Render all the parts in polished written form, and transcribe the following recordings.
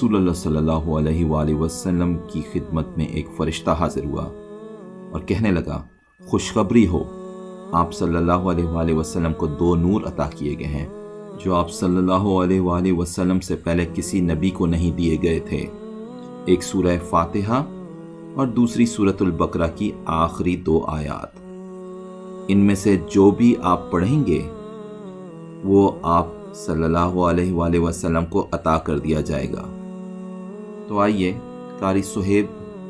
रसूलुल्लाह सल्लल्लाहु अलैहि वसल्लम की खिदमत में एक फ़रिश्ता हाज़िर हुआ और कहने लगा, खुशखबरी हो, आप सल्लल्लाहु अलैहि वसल्लम को 2 नूर अता किए गए हैं जो आप सल्लल्लाहु अलैहि वसल्लम से पहले किसी नबी को नहीं दिए गए थे। एक सूरह फातिहा और दूसरी सूरतुल बकरा की आखिरी 2 आयात। इनमें से जो भी आप पढ़ेंगे वो आप सल्लल्लाहु अलैहि वसल्लम को अता कर दिया जाएगा। तो आइए कारी सुहेब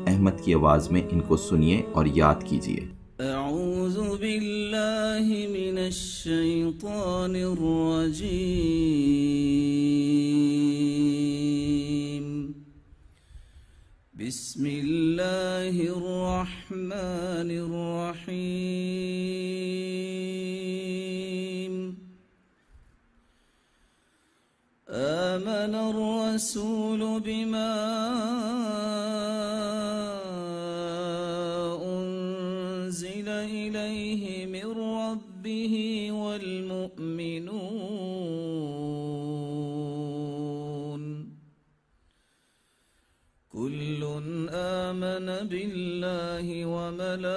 अहमद की आवाज़ में इनको सुनिए और याद कीजिए। अऊज़ु बिल्लाहि मिनश शैतानिर रजीम। बिस्मिल्लाहिर रहमानिर रहीम। आमनर रसूलु बिमा إليه من ربه والمؤمنون كل آمن بالله وملائكته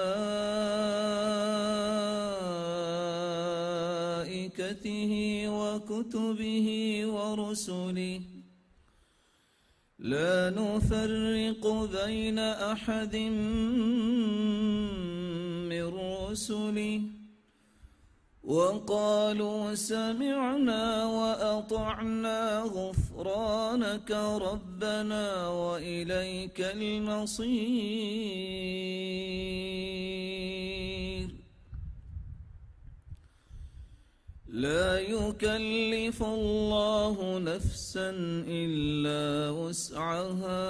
وكتبه ورسله لا نفرق بين أحد من رسله وقالوا سمعنا وأطعنا غفرانك ربنا وإليك المصير لا يكلف الله نفسا إلا وسعها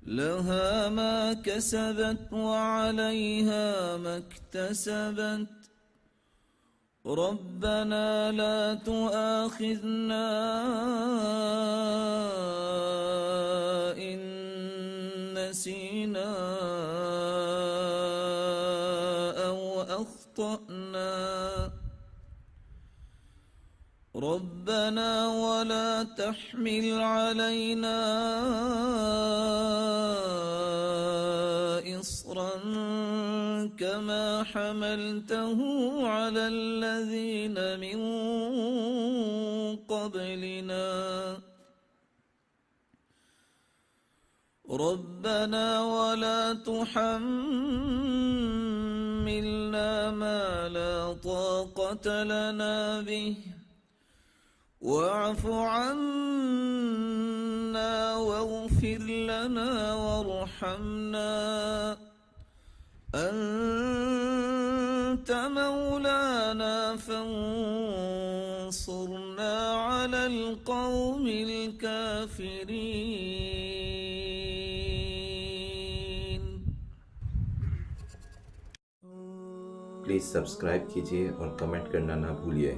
لها ما كسبت وعليها ما اكتسبت ربنا لا تؤاخذنا إن نسينا أو أخطأنا ربنا ولا تحمل علينا إصرا كما حملته على الذين من قبلنا ربنا ولا تحملنا ما لا طاقة لنا به واعف عنا واغفر لنا وارحمنا أنت مولانا فانصرنا على القوم الكافرين। प्लीज़ सब्सक्राइब कीजिए और कमेंट करना ना भूलिए।